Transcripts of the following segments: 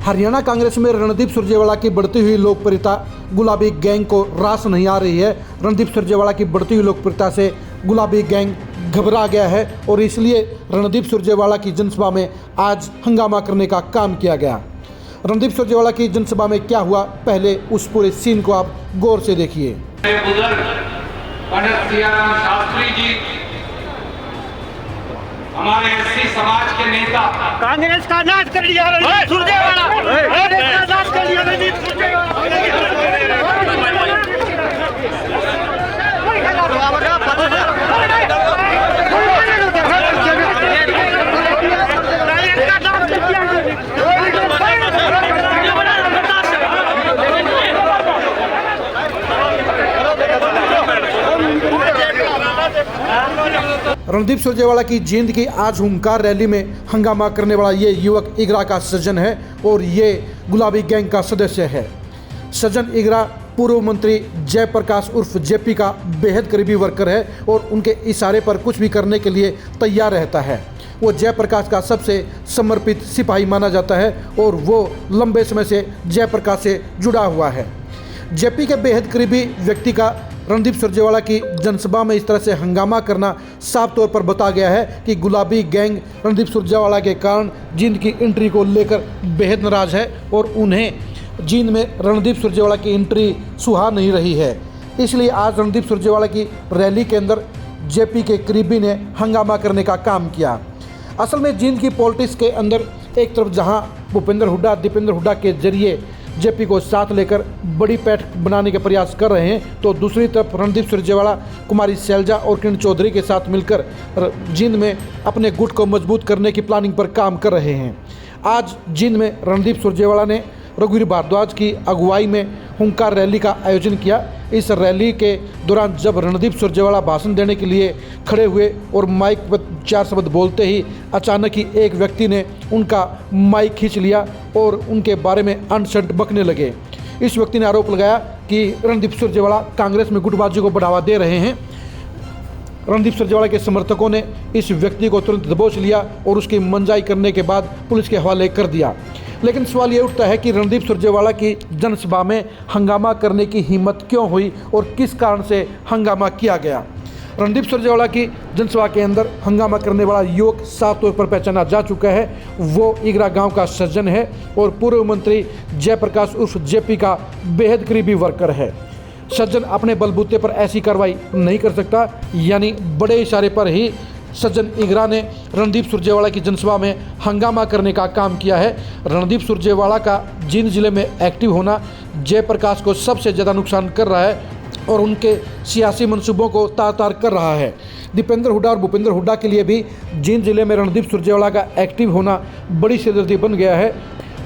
हरियाणा कांग्रेस में रणदीप सुरजेवाला की बढ़ती हुई लोकप्रियता गुलाबी गैंग को रास नहीं आ रही है। रणदीप सुरजेवाला की बढ़ती हुई लोकप्रियता से गुलाबी गैंग घबरा गया है और इसलिए रणदीप सुरजेवाला की जनसभा में आज हंगामा करने का काम किया गया। रणदीप सुरजेवाला की जनसभा में क्या हुआ, पहले उस पूरे सीन को आप गौर से देखिए। शास्त्री जी हमारे एससी समाज के नेता, कांग्रेस का नाश कर लिया रणदीप सुरजेवाला, कांग्रेस का नाश कर लिया रणदीप रणदीप सुरजेवाला की जींद की आज हुंकार रैली में हंगामा करने वाला ये युवक इगरा का सज्जन है और ये गुलाबी गैंग का सदस्य है। सज्जन इगरा पूर्व मंत्री जयप्रकाश उर्फ जेपी का बेहद करीबी वर्कर है और उनके इशारे पर कुछ भी करने के लिए तैयार रहता है। वो जयप्रकाश का सबसे समर्पित सिपाही माना जाता है और वो लंबे समय से जयप्रकाश से जुड़ा हुआ है। जेपी के बेहद करीबी व्यक्ति का रणदीप सुरजेवाला की जनसभा में इस तरह से हंगामा करना साफ तौर पर बता गया है कि गुलाबी गैंग रणदीप सुरजेवाला के कारण जींद की एंट्री को लेकर बेहद नाराज है और उन्हें जींद में रणदीप सुरजेवाला की एंट्री सुहा नहीं रही है। इसलिए आज रणदीप सुरजेवाला की रैली के अंदर जेपी के करीबी ने हंगामा करने का काम किया। असल में जींद की पॉलिटिक्स के अंदर एक तरफ जहां भूपेंद्र हुड्डा दीपेंद्र हुड्डा के जरिए जेपी को साथ लेकर बड़ी पैठ बनाने के प्रयास कर रहे हैं, तो दूसरी तरफ रणदीप सुरजेवाला कुमारी शैलजा और किरण चौधरी के साथ मिलकर जींद में अपने गुट को मजबूत करने की प्लानिंग पर काम कर रहे हैं। आज जींद में रणदीप सुरजेवाला ने रघुवीर भारद्वाज की अगुवाई में हुंकार रैली का आयोजन किया। इस रैली के दौरान जब रणदीप सुरजेवाला भाषण देने के लिए खड़े हुए और माइक पर 4 शब्द बोलते ही अचानक ही एक व्यक्ति ने उनका माइक खींच लिया और उनके बारे में अनशंट बकने लगे। इस व्यक्ति ने आरोप लगाया कि रणदीप सुरजेवाला कांग्रेस में गुटबाजी को बढ़ावा दे रहे हैं। रणदीप सुरजेवाला के समर्थकों ने इस व्यक्ति को तुरंत दबोच लिया और उसकी मनजाई करने के बाद पुलिस के हवाले कर दिया। लेकिन सवाल ये उठता है कि रणदीप सुरजेवाला की जनसभा में हंगामा करने की हिम्मत क्यों हुई और किस कारण से हंगामा किया गया। रणदीप सुरजेवाला की जनसभा के अंदर हंगामा करने वाला युवक साफ तौर पर पहचाना जा चुका है। वो इगरा गांव का सज्जन है और पूर्व मंत्री जयप्रकाश उर्फ जेपी का बेहद करीबी वर्कर है। सज्जन अपने बलबूते पर ऐसी कार्रवाई नहीं कर सकता, यानी बड़े इशारे पर ही सज्जन इगरा ने रणदीप सुरजेवाला की जनसभा में हंगामा करने का काम किया है। रणदीप सुरजेवाला का जींद जिले में एक्टिव होना जयप्रकाश को सबसे ज़्यादा नुकसान कर रहा है और उनके सियासी मंसूबों को तार-तार कर रहा है। दीपेंद्र हुड्डा और भूपेंद्र हुड्डा के लिए भी जींद जिले में रणदीप सुरजेवाला का एक्टिव होना बड़ी सिरदर्दी बन गया है।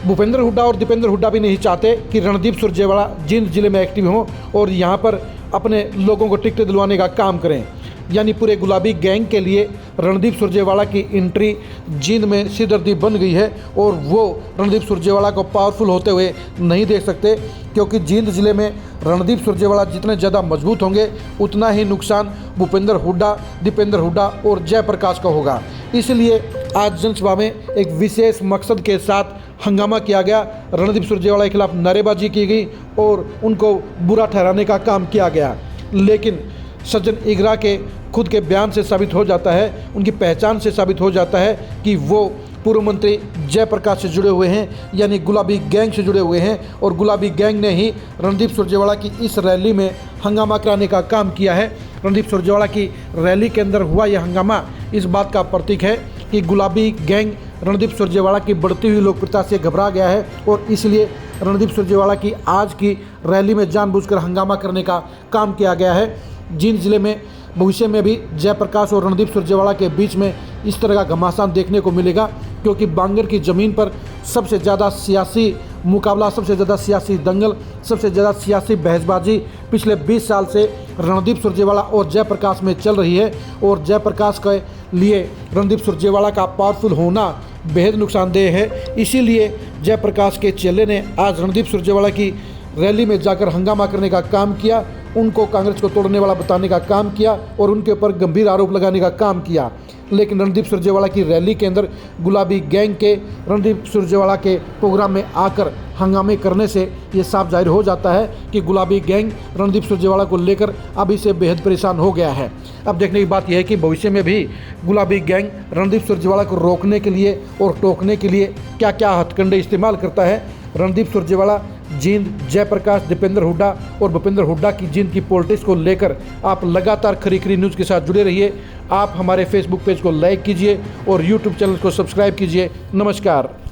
भूपेंद्र हुड्डा और दीपेंद्र हुड्डा भी नहीं चाहते कि रणदीप सुरजेवाला जींद जिले में एक्टिव हों और यहाँ पर अपने लोगों को टिकटें दिलवाने का काम करें। यानी पूरे गुलाबी गैंग के लिए रणदीप सुरजेवाला की एंट्री जींद में सिरदर्दी बन गई है और वो रणदीप सुरजेवाला को पावरफुल होते हुए नहीं देख सकते, क्योंकि जींद जिले में रणदीप सुरजेवाला जितने ज़्यादा मजबूत होंगे उतना ही नुकसान भूपेंद्र हुड्डा, दीपेंद्र हुड्डा और जयप्रकाश का होगा। इसलिए आज जनसभा में एक विशेष मकसद के साथ हंगामा किया गया। रणदीप सुरजेवाला के खिलाफ नारेबाजी की गई और उनको बुरा ठहराने का काम किया गया। लेकिन सज्जन इगरा के खुद के बयान से साबित हो जाता है, उनकी पहचान से साबित हो जाता है कि वो पूर्व मंत्री जयप्रकाश से जुड़े हुए हैं, यानी गुलाबी गैंग से जुड़े हुए हैं और गुलाबी गैंग ने ही रणदीप सुरजेवाला की इस रैली में हंगामा कराने का काम किया है। रणदीप सुरजेवाला की रैली के अंदर हुआ यह हंगामा इस बात का प्रतीक है कि गुलाबी गैंग रणदीप सुरजेवाला की बढ़ती हुई लोकप्रियता से घबरा गया है और इसलिए रणदीप सुरजेवाला की आज की रैली में जानबूझकर हंगामा करने का काम किया गया है। जींद जिले में भविष्य में भी जयप्रकाश और रणदीप सुरजेवाला के बीच में इस तरह का घमासान देखने को मिलेगा, क्योंकि बांगर की ज़मीन पर सबसे ज़्यादा सियासी मुकाबला, सबसे ज़्यादा सियासी दंगल, सबसे ज़्यादा सियासी बहसबाजी पिछले 20 साल से रणदीप सुरजेवाला और जयप्रकाश में चल रही है और जयप्रकाश के लिए रणदीप सुरजेवाला का पावरफुल होना बेहद नुकसानदेह है। इसीलिए जयप्रकाश के चेले ने आज रणदीप सुरजेवाला की रैली में जाकर हंगामा करने का काम किया, उनको कांग्रेस को तोड़ने वाला बताने का काम किया और उनके ऊपर गंभीर आरोप लगाने का काम किया। लेकिन रणदीप सुरजेवाला की रैली के अंदर गुलाबी गैंग के रणदीप सुरजेवाला के प्रोग्राम में आकर हंगामे करने से ये साफ जाहिर हो जाता है कि गुलाबी गैंग रणदीप सुरजेवाला को लेकर अभी से बेहद परेशान हो गया है। अब देखने की बात यह है कि भविष्य में भी गुलाबी गैंग रणदीप सुरजेवाला को रोकने के लिए और टोकने के लिए क्या क्या हथकंडे इस्तेमाल करता है। रणदीप सुरजेवाला, जींद, जयप्रकाश, दीपेंद्र हुड्डा और भूपेंद्र हुड्डा की जींद की पॉलिटिक्स को लेकर आप लगातार खरी न्यूज़ के साथ जुड़े रहिए। आप हमारे फेसबुक पेज को लाइक कीजिए और यूट्यूब चैनल को सब्सक्राइब कीजिए। नमस्कार।